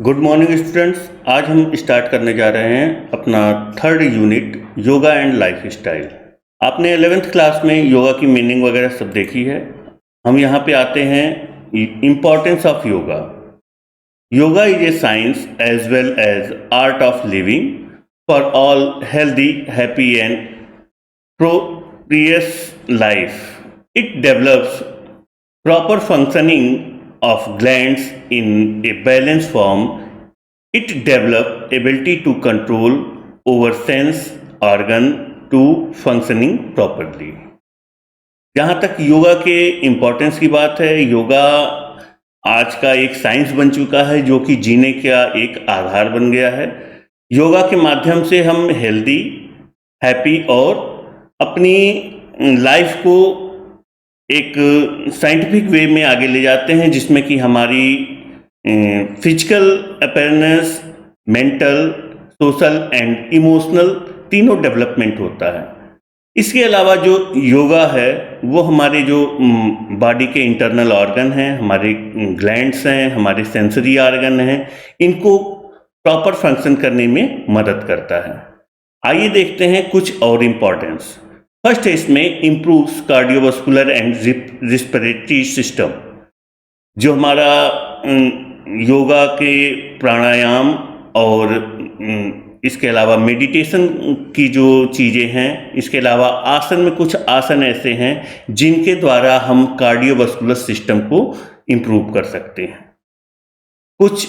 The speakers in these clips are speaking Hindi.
Good morning students. आज हम स्टार्ट करने जा रहे हैं अपना third unit yoga and life style. आपने 11th क्लास में योगा की मीनिंग वगैरह सब देखी है। हम यहाँ पे आते हैं importance of yoga. Yoga is a science as well as art of living for all healthy happy and prosperous life. It develops proper functioning of glands in a balanced form. It develops ability to control over sense organ to functioning properly. जहाँ तक योगा के इम्पोर्टेंस की बात है, योगा आज का एक साइंस बन चुका है जो कि जीने का एक आधार बन गया है। योगा के माध्यम से हम हेल्दी, हैप्पी और अपनी लाइफ को एक साइंटिफिक वे में आगे ले जाते हैं, जिसमें कि हमारी physical appearance, mental, social and emotional तीनों डेवलपमेंट होता है। इसके अलावा जो योगा है वो हमारे जो बॉडी के इंटरनल ऑर्गन हैं, हमारे ग्लैंड्स हैं, हमारे सेंसरी ऑर्गन हैं, इनको प्रॉपर फंक्शन करने में मदद करता है। आइए देखते हैं कुछ और इम्पोर्टेंस। फर्स्ट है इसमें improves cardiovascular and respiratory system. जो हमारा योगा के प्राणायाम और इसके अलावा मेडिटेशन की जो चीज़ें हैं, इसके अलावा आसन में कुछ आसन ऐसे हैं जिनके द्वारा हम कार्डियोवास्कुलर सिस्टम को इम्प्रूव कर सकते हैं। कुछ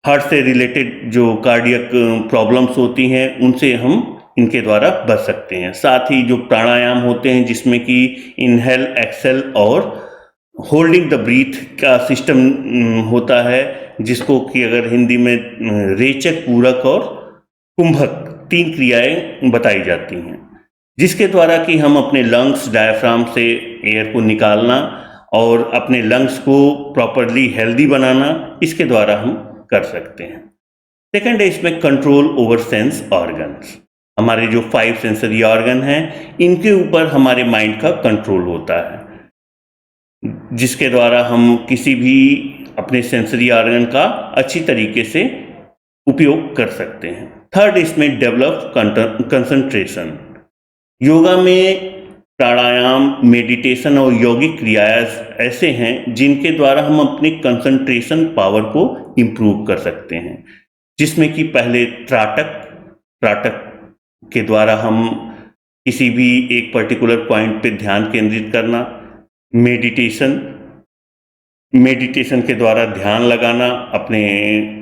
हार्ट से रिलेटेड जो कार्डियक प्रॉब्लम्स होती हैं उनसे हम इनके द्वारा बच सकते हैं। साथ ही जो प्राणायाम होते हैं जिसमें कि इनहेल, एक्सेल और होल्डिंग द ब्रीथ का सिस्टम होता है, जिसको कि अगर हिंदी में रेचक, पूरक और कुंभक 3 क्रियाएं बताई जाती हैं, जिसके द्वारा कि हम अपने लंग्स, डायफ्राम से एयर को निकालना और अपने लंग्स को प्रॉपरली हेल्दी बनाना, इसके द्वारा हम कर सकते हैं। सेकंड है इसमें कंट्रोल ओवर सेंस ऑर्गन्स। हमारे जो 5 सेंसरी ऑर्गन हैं इनके ऊपर हमारे माइंड का कंट्रोल होता है, जिसके द्वारा हम किसी भी अपने सेंसरी ऑर्गन का अच्छी तरीके से उपयोग कर सकते हैं। थर्ड इसमें डेवलप कंसंट्रेशन। योगा में प्राणायाम, मेडिटेशन और यौगिक क्रियाएं ऐसे हैं जिनके द्वारा हम अपनी कंसंट्रेशन पावर को इम्प्रूव कर सकते हैं, जिसमें कि पहले त्राटक के द्वारा हम किसी भी एक पर्टिकुलर पॉइंट पे ध्यान केंद्रित करना, मेडिटेशन के द्वारा ध्यान लगाना, अपने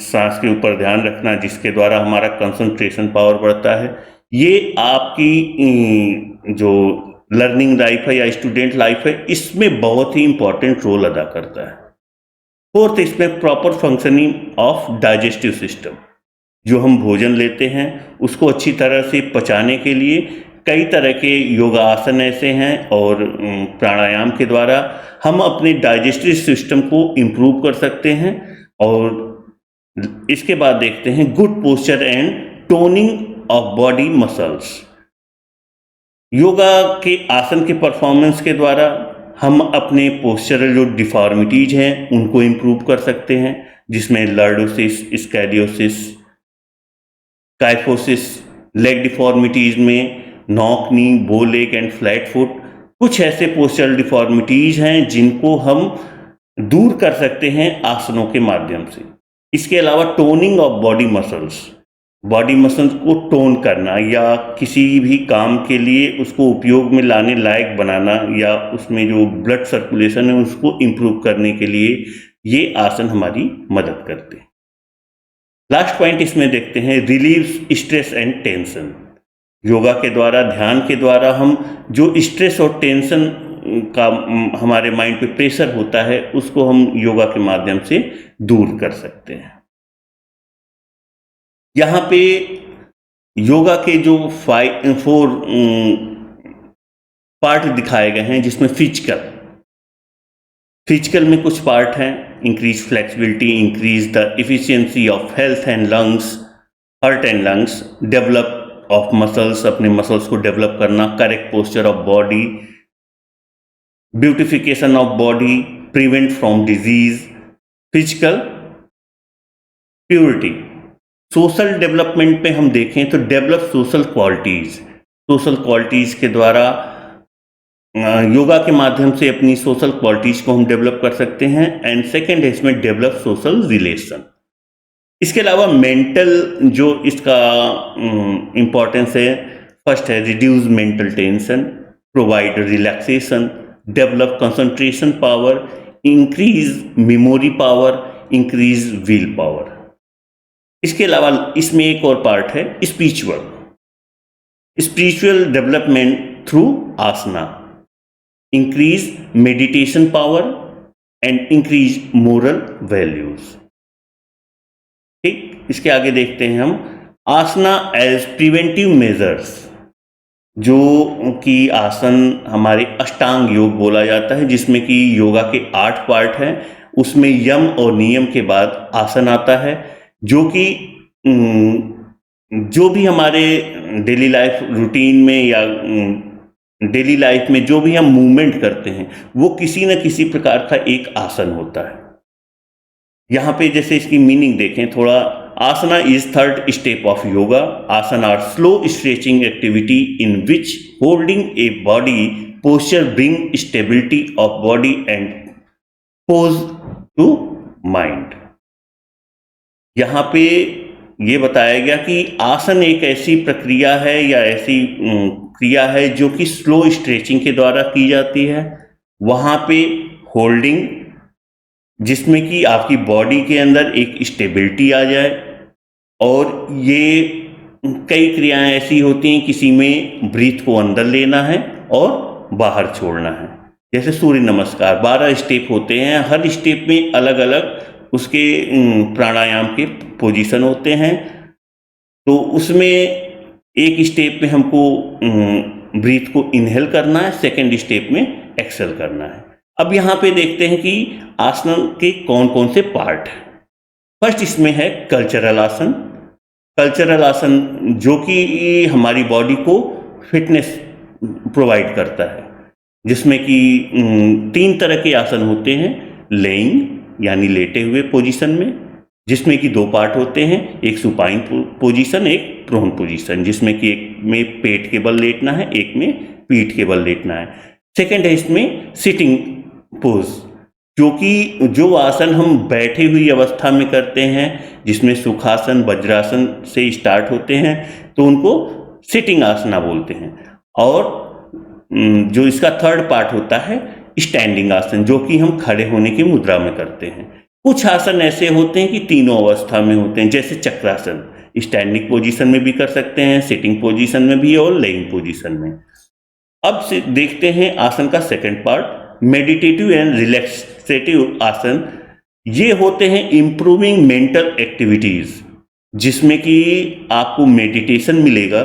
सांस के ऊपर ध्यान रखना, जिसके द्वारा हमारा कंसंट्रेशन पावर बढ़ता है। ये आपकी जो लर्निंग लाइफ है या स्टूडेंट लाइफ है, इसमें बहुत ही इंपॉर्टेंट रोल अदा करता है। फोर्थ इसमें proper functioning of digestive system. जो हम भोजन लेते हैं उसको अच्छी तरह से पचाने के लिए कई तरह के योगासन ऐसे हैं और प्राणायाम के द्वारा हम अपने डाइजेस्टिव सिस्टम को इम्प्रूव कर सकते हैं। और इसके बाद देखते हैं good posture and toning of body muscles. Yoga के आसन के परफॉर्मेंस के द्वारा हम अपने पोस्चरल जो डिफॉर्मिटीज हैं उनको इम्प्रूव कर सकते हैं, जिसमें लॉर्डोसिस, स्कैलियोसिस, काइफोसिस, लेग डिफॉर्मिटीज में नॉक नी, बो लेग एंड फ्लैट फुट, कुछ ऐसे पोस्चरल डिफॉर्मिटीज हैं जिनको हम दूर कर सकते हैं आसनों के माध्यम से। इसके अलावा टोनिंग ऑफ बॉडी मसल्स को टोन करना या किसी भी काम के लिए उसको उपयोग में लाने लायक बनाना या उसमें जो ब्लड सर्कुलेशन है उसको इम्प्रूव करने के लिए ये आसन हमारी मदद करते हैं। लास्ट पॉइंट इसमें देखते हैं relieves stress and tension. Yoga के द्वारा, ध्यान के द्वारा हम जो स्ट्रेस और टेंशन का हमारे माइंड पे प्रेशर होता है उसको हम योगा के माध्यम से दूर कर सकते हैं। यहाँ पे योगा के जो 4 पार्ट दिखाए गए हैं, जिसमें फिजिकल में कुछ पार्ट हैं, increase flexibility, increase the efficiency of heart and lungs, develop of muscles, अपने मसल्स को डेवलप करना, correct posture of body, beautification of body, prevent from disease. Physical purity. Social development पे हम देखें तो develop social qualities, social qualities के द्वारा योगा के माध्यम से अपनी सोशल क्वालिटीज को हम डेवलप कर सकते हैं। एंड सेकंड है इसमें डेवलप सोशल रिलेशन। इसके अलावा मेंटल जो इसका इम्पोर्टेंस है, फर्स्ट है reduce mental tension, provide relaxation, develop concentration power, increase memory power, increase will power. इसके अलावा इसमें एक और पार्ट है spiritual, spiritual development through asana, increase meditation power and increase moral values. ठीक, इसके आगे देखते हैं हम आसना एज प्रिवेंटिव मेजर्स, जो कि आसन हमारे अष्टांग योग बोला जाता है, जिसमें कि योगा के 8 पार्ट हैं। उसमें यम और नियम के बाद आसन आता है, जो कि जो भी हमारे डेली लाइफ रूटीन में या डेली लाइफ में जो भी हम मूवमेंट करते हैं वो किसी न किसी प्रकार का एक आसन होता है। यहाँ पे जैसे इसकी मीनिंग देखें थोड़ा, asana is third step of yoga. Asan are slow stretching activity in which holding a body posture bring stability of body and pose to mind. यहाँ पे ये बताया गया कि आसन एक ऐसी प्रक्रिया है या ऐसी क्रिया है जो कि स्लो स्ट्रेचिंग के द्वारा की जाती है। वहाँ पे होल्डिंग, जिसमें कि आपकी बॉडी के अंदर एक स्टेबिलिटी आ जाए, और ये कई क्रियाएं ऐसी होती हैं, किसी में ब्रीथ को अंदर लेना है और बाहर छोड़ना है। जैसे सूर्य नमस्कार 12 स्टेप होते हैं, हर स्टेप में अलग अलग उसके प्राणायाम के पोजीशन होते हैं। तो उसमें एक स्टेप में हमको ब्रीथ को इनहेल करना है, सेकंड स्टेप में एक्सेल करना है। अब यहाँ पे देखते हैं कि आसन के कौन कौन से पार्ट हैं। फर्स्ट इसमें है कल्चरल आसन। कल्चरल आसन जो कि हमारी बॉडी को फिटनेस प्रोवाइड करता है, जिसमें कि 3 तरह के आसन होते हैं। लेइंग यानी लेटे हुए पोजीशन में, जिसमें कि 2 पार्ट होते हैं, एक सुपाइन पोजीशन, एक प्रोन पोजीशन, जिसमें कि एक में पेट के बल लेटना है, एक में पीठ के बल लेटना है। सेकंड है इसमें सिटिंग पोज, जो आसन हम बैठे हुई अवस्था में करते हैं, जिसमें सुखासन वज्रासन से स्टार्ट होते हैं, तो उनको सिटिंग आसना बोलते हैं। और जो इसका थर्ड पार्ट होता है स्टैंडिंग आसन, जो कि हम खड़े होने की मुद्रा में करते हैं। कुछ आसन ऐसे होते हैं कि तीनों अवस्था में होते हैं, जैसे चक्रासन, स्टैंडिंग पोजीशन में भी कर सकते हैं, सिटिंग पोजीशन में भी और लेइंग पोजीशन में। अब से देखते हैं आसन का सेकंड पार्ट, मेडिटेटिव एंड रिलैक्सेटिव आसन। ये होते हैं इंप्रूविंग मेंटल एक्टिविटीज, जिसमें कि आपको मेडिटेशन मिलेगा,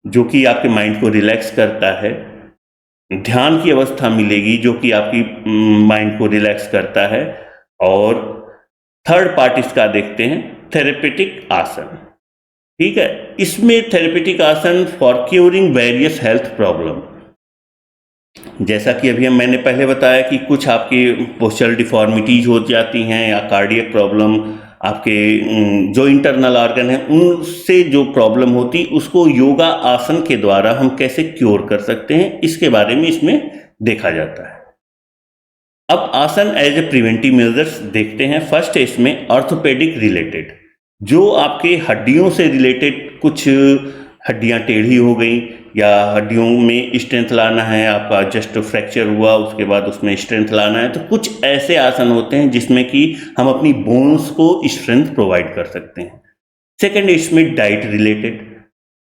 जो कि आपके माइंड को रिलैक्स करता है। ध्यान की अवस्था मिलेगी, जो कि आपकी माइंड को रिलैक्स करता है। और थर्ड पार्ट इसका देखते हैं थेरेपेटिक आसन। ठीक है, इसमें थेरेपेटिक आसन for curing various health problem, जैसा कि अभी मैंने पहले बताया कि कुछ आपके पोस्चरल डिफॉर्मिटीज हो जाती हैं या कार्डियक प्रॉब्लम, आपके जो इंटरनल ऑर्गन है उनसे जो प्रॉब्लम होती, उसको योगा आसन के द्वारा हम कैसे क्योर कर सकते हैं, इसके बारे में इसमें देखा जाता है। अब आसन एज ए प्रिवेंटिव मेजर्स देखते हैं। फर्स्ट है इसमें ऑर्थोपेडिक रिलेटेड, जो आपके हड्डियों से रिलेटेड, कुछ हड्डियां टेढ़ी हो गई या हड्डियों में स्ट्रेंथ लाना है, आपका जस्ट फ्रैक्चर हुआ उसके बाद उसमें स्ट्रेंथ लाना है, तो कुछ ऐसे आसन होते हैं जिसमें कि हम अपनी बोन्स को स्ट्रेंथ प्रोवाइड कर सकते हैं। सेकंड इसमें डाइट रिलेटेड,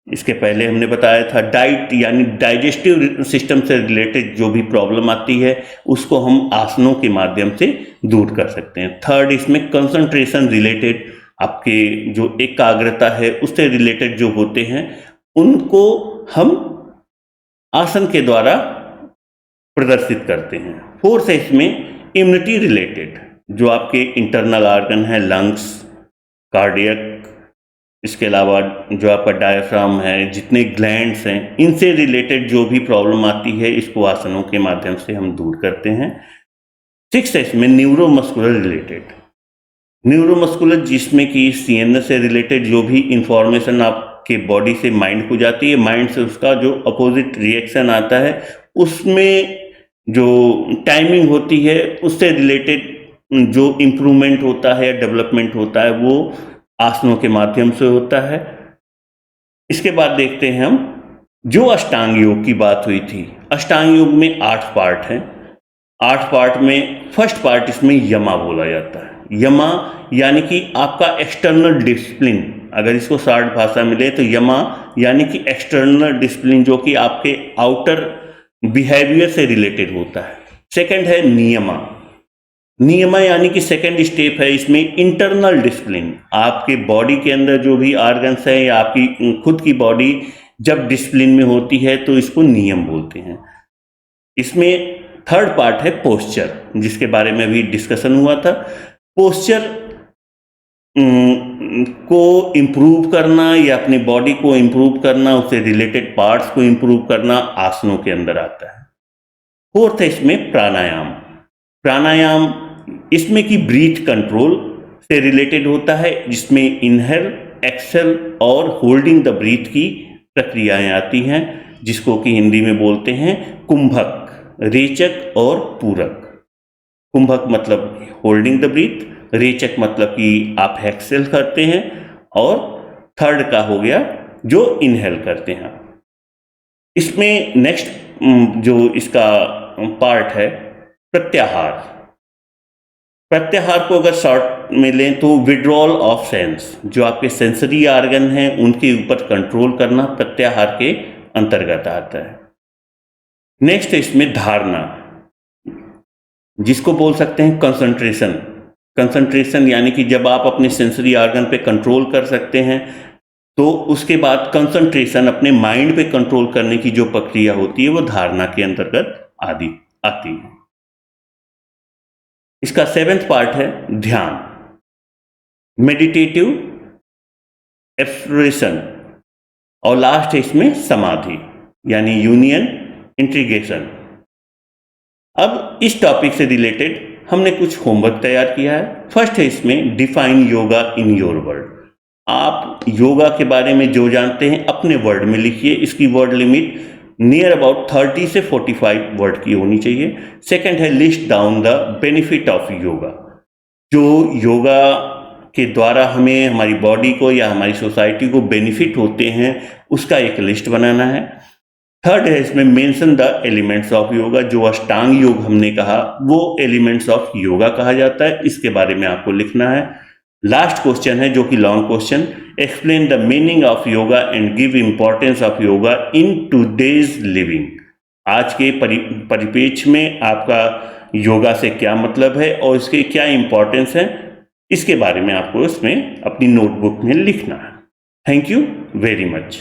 इसके पहले हमने बताया था डाइट यानी डाइजेस्टिव सिस्टम से रिलेटेड जो भी प्रॉब्लम आती है उसको हम आसनों के माध्यम से दूर कर सकते हैं। थर्ड इसमें कंसंट्रेशन रिलेटेड, आपके जो एकाग्रता है उससे रिलेटेड जो होते हैं उनको हम आसन के द्वारा प्रदर्शित करते हैं। फोर्थ है इसमें इम्यूनिटी रिलेटेड, जो आपके इंटरनल ऑर्गन है, लंग्स, कार्डियक, इसके अलावा जो आपका डायफ्राम है, जितने ग्लैंड्स हैं, इनसे रिलेटेड जो भी प्रॉब्लम आती है इसको आसनों के माध्यम से हम दूर करते हैं। सिक्स्थ है इसमें न्यूरोमस्कुलर रिलेटेड, न्यूरोमस्कुलर जिसमें कि सीएनएस से रिलेटेड जो भी इंफॉर्मेशन आपके बॉडी से माइंड को जाती है, माइंड से उसका जो अपोजिट रिएक्शन आता है, उसमें जो टाइमिंग होती है उससे रिलेटेड जो इम्प्रूवमेंट होता है या डेवलपमेंट होता है वो आसनों के माध्यम से होता है। इसके बाद देखते हैं हम जो अष्टांग योग की बात हुई थी। अष्टांग योग में 8 पार्ट हैं। 8 पार्ट में फर्स्ट पार्ट इसमें यमा बोला जाता है। यमा यानी कि आपका एक्सटर्नल डिसिप्लिन, अगर इसको शॉर्ट भाषा में ले तो यमा यानी कि एक्सटर्नल डिसिप्लिन जो कि आपके आउटर बिहेवियर से रिलेटेड होता है। सेकंड है नियमा। नियमा यानी कि सेकंड स्टेप है इसमें इंटरनल डिसिप्लिन, आपके बॉडी के अंदर जो भी ऑर्गन्स है या आपकी खुद की बॉडी जब डिसिप्लिन में होती है तो इसको नियम बोलते हैं। इसमें थर्ड पार्ट है पोस्चर, जिसके बारे में भी डिस्कशन हुआ था। पोस्चर को इम्प्रूव करना या अपनी बॉडी को इम्प्रूव करना, उससे रिलेटेड पार्ट्स को इम्प्रूव करना आसनों के अंदर आता है। फोर्थ है इसमें प्राणायाम। प्राणायाम इसमें की ब्रीथ कंट्रोल से रिलेटेड होता है, जिसमें इनहेल, एक्सेल और होल्डिंग द ब्रीथ की प्रक्रियाएं आती हैं, जिसको कि हिंदी में बोलते हैं कुंभक, रेचक और पूरक। कुंभक मतलब होल्डिंग द ब्रीथ, रेचक मतलब कि आप एक्सेल करते हैं, और थर्ड का हो गया जो इनहेल करते हैं। इसमें नेक्स्ट जो इसका पार्ट है प्रत्याहार। प्रत्याहार को अगर शॉर्ट में लें तो विड्रॉल ऑफ सेंस, जो आपके सेंसरी ऑर्गन हैं उनके ऊपर कंट्रोल करना प्रत्याहार के अंतर्गत आता है। नेक्स्ट है इसमें धारणा, जिसको बोल सकते हैं कंसंट्रेशन। कंसंट्रेशन यानी कि जब आप अपने सेंसरी ऑर्गन पे कंट्रोल कर सकते हैं तो उसके बाद कंसंट्रेशन, अपने माइंड पे कंट्रोल करने की जो प्रक्रिया होती है वो धारणा के अंतर्गत आती है। इसका 7th पार्ट है ध्यान, मेडिटेटिव एक्सप्लोरेशन, और लास्ट है इसमें समाधि यानी यूनियन इंटीग्रेशन। अब इस टॉपिक से रिलेटेड हमने कुछ होमवर्क तैयार किया है। फर्स्ट है इसमें define yoga in your word. आप योगा के बारे में जो जानते हैं अपने वर्ड में लिखिए। इसकी वर्ड लिमिट नियर अबाउट 30 से 45 वर्ड की होनी चाहिए। सेकंड है list down the benefit of yoga, जो योगा के द्वारा हमें, हमारी बॉडी को या हमारी सोसाइटी को बेनिफिट होते हैं, उसका एक लिस्ट बनाना है। थर्ड है इसमें mention the elements of yoga, जो अष्टांग योग हमने कहा वो एलिमेंट्स ऑफ योगा कहा जाता है, इसके बारे में आपको लिखना है। लास्ट क्वेश्चन है जो कि long question, explain the meaning of yoga and give importance of yoga in today's living. आज के परिप्रेक्ष्य में आपका योगा से क्या मतलब है और इसके क्या इंपॉर्टेंस है, इसके बारे में आपको इसमें अपनी नोटबुक में लिखना है। Thank you very much.